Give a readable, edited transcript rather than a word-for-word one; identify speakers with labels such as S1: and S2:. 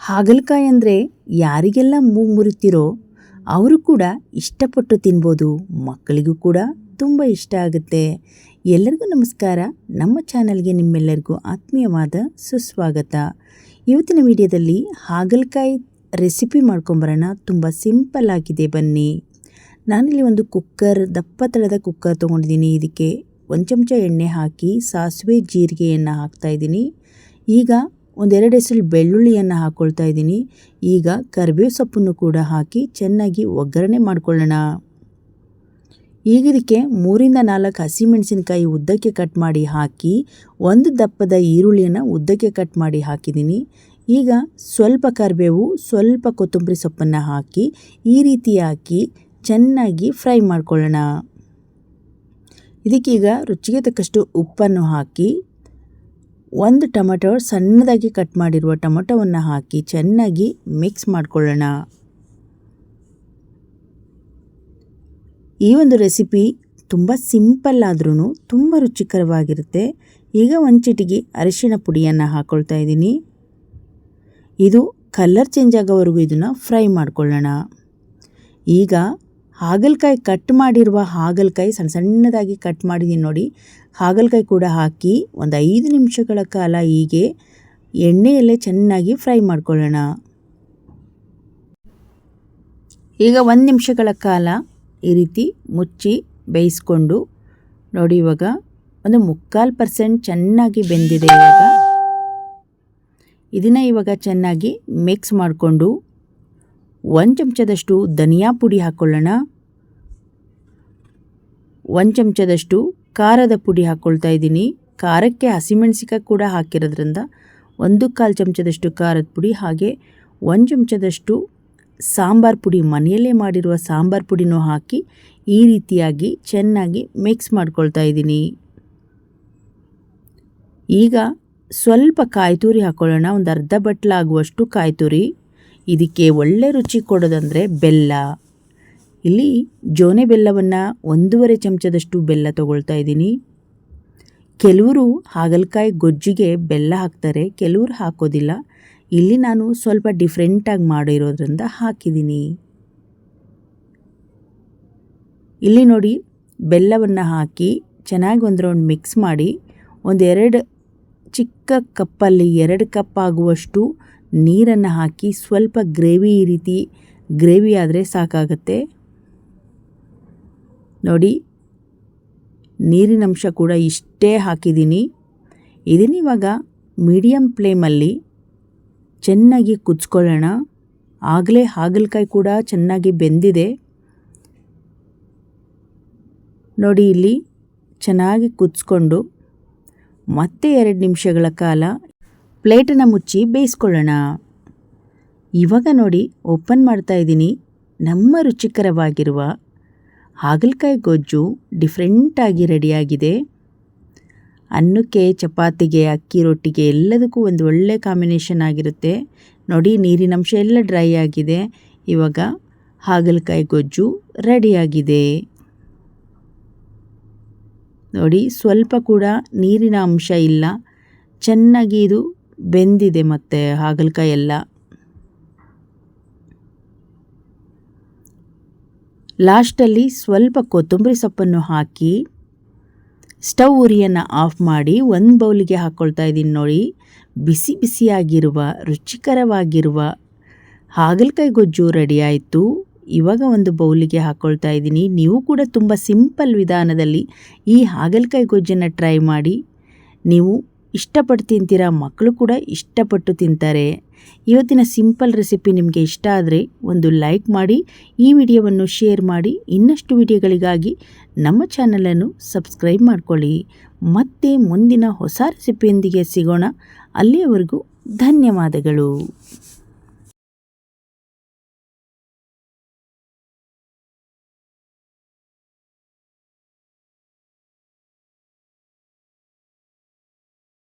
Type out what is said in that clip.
S1: ಹಾಗಲಕಾಯಿ ಅಂದರೆ ಯಾರಿಗೆಲ್ಲ ಮೂಗು ಮುರಿತಿರೋ ಅವರು ಕೂಡ ಇಷ್ಟಪಟ್ಟು ತಿನ್ಬೋದು. ಮಕ್ಕಳಿಗೂ ಕೂಡ ತುಂಬ ಇಷ್ಟ ಆಗುತ್ತೆ. ಎಲ್ಲರಿಗೂ ನಮಸ್ಕಾರ. ನಮ್ಮ ಚಾನಲ್ಗೆ ನಿಮ್ಮೆಲ್ಲರಿಗೂ ಆತ್ಮೀಯವಾದ ಸುಸ್ವಾಗತ. ಇವತ್ತಿನ ವಿಡಿಯೋದಲ್ಲಿ ಹಾಗಲಕಾಯಿ ರೆಸಿಪಿ ಮಾಡ್ಕೊಂಬರೋಣ. ತುಂಬ ಸಿಂಪಲ್ ಆಗಿದೆ, ಬನ್ನಿ. ನಾನಿಲ್ಲಿ ಒಂದು ದಪ್ಪ ತಳದ ಕುಕ್ಕರ್ ತೊಗೊಂಡಿದ್ದೀನಿ. ಇದಕ್ಕೆ 1 ಚಮಚ ಎಣ್ಣೆ ಹಾಕಿ ಸಾಸಿವೆ ಜೀರಿಗೆಯನ್ನು ಹಾಕ್ತಾಯಿದ್ದೀನಿ. ಈಗ 1-2 ಎಸಳು ಬೆಳ್ಳುಳ್ಳಿಯನ್ನು ಹಾಕ್ಕೊಳ್ತಾ ಇದ್ದೀನಿ. ಈಗ ಕರಿಬೇವು ಸೊಪ್ಪನ್ನು ಕೂಡ ಹಾಕಿ ಚೆನ್ನಾಗಿ ಒಗ್ಗರಣೆ ಮಾಡ್ಕೊಳ್ಳೋಣ. ಈಗ ಇದಕ್ಕೆ 3-4 ಹಸಿಮೆಣಸಿನಕಾಯಿ ಉದ್ದಕ್ಕೆ ಕಟ್ ಮಾಡಿ ಹಾಕಿ, 1 ದಪ್ಪದ ಈರುಳ್ಳಿಯನ್ನು ಉದ್ದಕ್ಕೆ ಕಟ್ ಮಾಡಿ ಹಾಕಿದ್ದೀನಿ. ಈಗ ಸ್ವಲ್ಪ ಕರಿಬೇವು, ಸ್ವಲ್ಪ ಕೊತ್ತಂಬರಿ ಸೊಪ್ಪನ್ನು ಹಾಕಿ ಈ ರೀತಿ ಹಾಕಿ ಚೆನ್ನಾಗಿ ಫ್ರೈ ಮಾಡ್ಕೊಳ್ಳೋಣ. ಇದಕ್ಕೀಗ ರುಚಿಗೆ ತಕ್ಕಷ್ಟು ಉಪ್ಪನ್ನು ಹಾಕಿ 1 ಟೊಮೆಟೊ ಸಣ್ಣದಾಗಿ ಕಟ್ ಮಾಡಿರುವ ಟೊಮೆಟೊವನ್ನು ಹಾಕಿ ಚೆನ್ನಾಗಿ ಮಿಕ್ಸ್ ಮಾಡ್ಕೊಳ್ಳೋಣ. ಈ ಒಂದು ರೆಸಿಪಿ ತುಂಬ ಸಿಂಪಲ್ ಆದ್ರೂ ತುಂಬ ರುಚಿಕರವಾಗಿರುತ್ತೆ. ಈಗ 1 ಚಿಟಿಕೆ ಅರಿಶಿಣ ಪುಡಿಯನ್ನು ಹಾಕ್ಕೊಳ್ತಾ ಇದ್ದೀನಿ. ಇದು ಕಲರ್ ಚೇಂಜ್ ಆಗೋವರೆಗೂ ಇದನ್ನು ಫ್ರೈ ಮಾಡ್ಕೊಳ್ಳೋಣ. ಈಗ ಹಾಗಲಕಾಯಿ ಕಟ್ ಮಾಡಿರುವ ಹಾಗಲಕಾಯಿ ಸಣ್ಣದಾಗಿ ಕಟ್ ಮಾಡಿದ್ದೀನಿ ನೋಡಿ. ಹಾಗಲಕಾಯಿ ಕೂಡ ಹಾಕಿ 5 ನಿಮಿಷಗಳ ಕಾಲ ಹೀಗೆ ಎಣ್ಣೆಯಲ್ಲೇ ಚೆನ್ನಾಗಿ ಫ್ರೈ ಮಾಡ್ಕೊಳ್ಳೋಣ. ಈಗ 1 ನಿಮಿಷಗಳ ಕಾಲ ಈ ರೀತಿ ಮುಚ್ಚಿ ಬೇಯಿಸ್ಕೊಂಡು ನೋಡಿ. ಇವಾಗ 3/4% ಚೆನ್ನಾಗಿ ಬೆಂದಿದೆ. ಇವಾಗ ಚೆನ್ನಾಗಿ ಮಿಕ್ಸ್ ಮಾಡಿಕೊಂಡು 1 ಚಮಚದಷ್ಟು ಧನಿಯಾ ಪುಡಿ ಹಾಕ್ಕೊಳ್ಳೋಣ. 1 ಚಮಚದಷ್ಟು ಖಾರದ ಪುಡಿ ಹಾಕ್ಕೊಳ್ತಾ ಇದ್ದೀನಿ. ಖಾರಕ್ಕೆ ಹಸಿಮೆಣಸಿಕಾಯಿ ಕೂಡ ಹಾಕಿರೋದ್ರಿಂದ 1/4 ಚಮಚದಷ್ಟು ಖಾರದ ಪುಡಿ, ಹಾಗೆ 1 ಚಮಚದಷ್ಟು ಸಾಂಬಾರು ಪುಡಿ, ಮನೆಯಲ್ಲೇ ಮಾಡಿರುವ ಸಾಂಬಾರು ಪುಡಿನೂ ಹಾಕಿ ಈ ರೀತಿಯಾಗಿ ಚೆನ್ನಾಗಿ ಮಿಕ್ಸ್ ಮಾಡ್ಕೊಳ್ತಾ ಇದ್ದೀನಿ. ಈಗ ಸ್ವಲ್ಪ ಕಾಯಿ ತುರಿ ಹಾಕ್ಕೊಳ್ಳೋಣ. ಅರ್ಧ ಬಟ್ಲಾಗುವಷ್ಟು ಕಾಯಿ ತುರಿ. ಇದಕ್ಕೆ ಒಳ್ಳೆ ರುಚಿ ಕೊಡೋದಂದರೆ ಬೆಲ್ಲ. ಇಲ್ಲಿ ಜೋನೆ ಬೆಲ್ಲವನ್ನು 1.5 ಚಮಚದಷ್ಟು ಬೆಲ್ಲ ತೊಗೊಳ್ತಾ ಇದ್ದೀನಿ. ಕೆಲವರು ಹಾಗಲಕಾಯಿ ಗೊಜ್ಜಿಗೆ ಬೆಲ್ಲ ಹಾಕ್ತಾರೆ, ಕೆಲವರು ಹಾಕೋದಿಲ್ಲ. ಇಲ್ಲಿ ನಾನು ಸ್ವಲ್ಪ ಡಿಫ್ರೆಂಟಾಗಿ ಮಾಡಿರೋದ್ರಿಂದ ಹಾಕಿದ್ದೀನಿ. ಇಲ್ಲಿ ನೋಡಿ, ಬೆಲ್ಲವನ್ನು ಹಾಕಿ ಚೆನ್ನಾಗಿ 1 ರೌಂಡ್ ಮಿಕ್ಸ್ ಮಾಡಿ 2 ಚಿಕ್ಕ ಕಪ್ಪಲ್ಲಿ 2 ಕಪ್ ಆಗುವಷ್ಟು ನೀರನ್ನು ಹಾಕಿ ಸ್ವಲ್ಪ ಈ ರೀತಿ ಗ್ರೇವಿ ಆದರೆ ಸಾಕಾಗುತ್ತೆ ನೋಡಿ. ನೀರಿನಂಶ ಕೂಡ ಇಷ್ಟೇ ಹಾಕಿದ್ದೀನಿ. ಇದನ್ನಿವಾಗ ಮೀಡಿಯಮ್ ಫ್ಲೇಮಲ್ಲಿ ಚೆನ್ನಾಗಿ ಕುದಿಸ್ಕೊಳ್ಳೋಣ. ಆಗಲೇ ಹಾಗಲಕಾಯಿ ಕೂಡ ಚೆನ್ನಾಗಿ ಬೆಂದಿದೆ ನೋಡಿ. ಇಲ್ಲಿ ಚೆನ್ನಾಗಿ ಕುದಿಸ್ಕೊಂಡು ಮತ್ತೆ 2 ನಿಮಿಷಗಳ ಕಾಲ ಪ್ಲೇಟನ್ನು ಮುಚ್ಚಿ ಬೇಯಿಸ್ಕೊಳ್ಳೋಣ. ಇವಾಗ ನೋಡಿ, ಓಪನ್ ಮಾಡ್ತಾ ಇದ್ದೀನಿ. ನಮ್ಮ ರುಚಿಕರವಾಗಿರುವ ಹಾಗಲಕಾಯಿ ಗೊಜ್ಜು ಡಿಫ್ರೆಂಟಾಗಿ ರೆಡಿಯಾಗಿದೆ. ಅನ್ನಕ್ಕೆ, ಚಪಾತಿಗೆ, ಅಕ್ಕಿ ರೊಟ್ಟಿಗೆ ಎಲ್ಲದಕ್ಕೂ ಒಂದು ಒಳ್ಳೆ ಕಾಂಬಿನೇಷನ್ ಆಗಿರುತ್ತೆ ನೋಡಿ. ನೀರಿನಂಶ ಎಲ್ಲ ಡ್ರೈ ಆಗಿದೆ. ಇವಾಗ ಹಾಗಲಕಾಯಿ ಗೊಜ್ಜು ರೆಡಿಯಾಗಿದೆ ನೋಡಿ. ಸ್ವಲ್ಪ ಕೂಡ ನೀರಿನ ಅಂಶ ಇಲ್ಲ, ಚೆನ್ನಾಗಿ ಇದು ಬೆಂದಿದೆ. ಮತ್ತು ಹಾಗಲಕಾಯಿ ಎಲ್ಲ ಲಾಸ್ಟಲ್ಲಿ ಸ್ವಲ್ಪ ಕೊತ್ತಂಬರಿ ಸೊಪ್ಪನ್ನು ಹಾಕಿ ಸ್ಟವ್ ಉರಿಯನ್ನು ಆಫ್ ಮಾಡಿ 1 ಬೌಲಿಗೆ ಹಾಕ್ಕೊಳ್ತಾ ಇದ್ದೀನಿ ನೋಡಿ. ಬಿಸಿ ಬಿಸಿಯಾಗಿರುವ ರುಚಿಕರವಾಗಿರುವ ಹಾಗಲಕಾಯಿ ಗೊಜ್ಜು ರೆಡಿ ಆಯಿತು. ಇವಾಗ 1 ಬೌಲಿಗೆ ಹಾಕ್ಕೊಳ್ತಾ ಇದ್ದೀನಿ. ನೀವು ಕೂಡ ತುಂಬ ಸಿಂಪಲ್ ವಿಧಾನದಲ್ಲಿ ಈ ಹಾಗಲಕಾಯಿ ಗೊಜ್ಜನ್ನು ಟ್ರೈ ಮಾಡಿ. ನೀವು ಇಷ್ಟಪಟ್ಟು ತಿಂತೀರಾ, ಮಕ್ಕಳು ಕೂಡ ಇಷ್ಟಪಟ್ಟು ತಿಂತಾರೆ. ಇವತ್ತಿನ ಸಿಂಪಲ್ ರೆಸಿಪಿ ನಿಮಗೆ ಇಷ್ಟ ಆದರೆ ಒಂದು ಲೈಕ್ ಮಾಡಿ, ಈ ವಿಡಿಯೋವನ್ನು ಶೇರ್ ಮಾಡಿ. ಇನ್ನಷ್ಟು ವಿಡಿಯೋಗಳಿಗಾಗಿ ನಮ್ಮ ಚಾನಲನ್ನು ಸಬ್ಸ್ಕ್ರೈಬ್ ಮಾಡ್ಕೊಳ್ಳಿ. ಮತ್ತೆ ಮುಂದಿನ ಹೊಸ ರೆಸಿಪಿಯೊಂದಿಗೆ ಸಿಗೋಣ. ಅಲ್ಲಿಯವರೆಗೂ ಧನ್ಯವಾದಗಳು.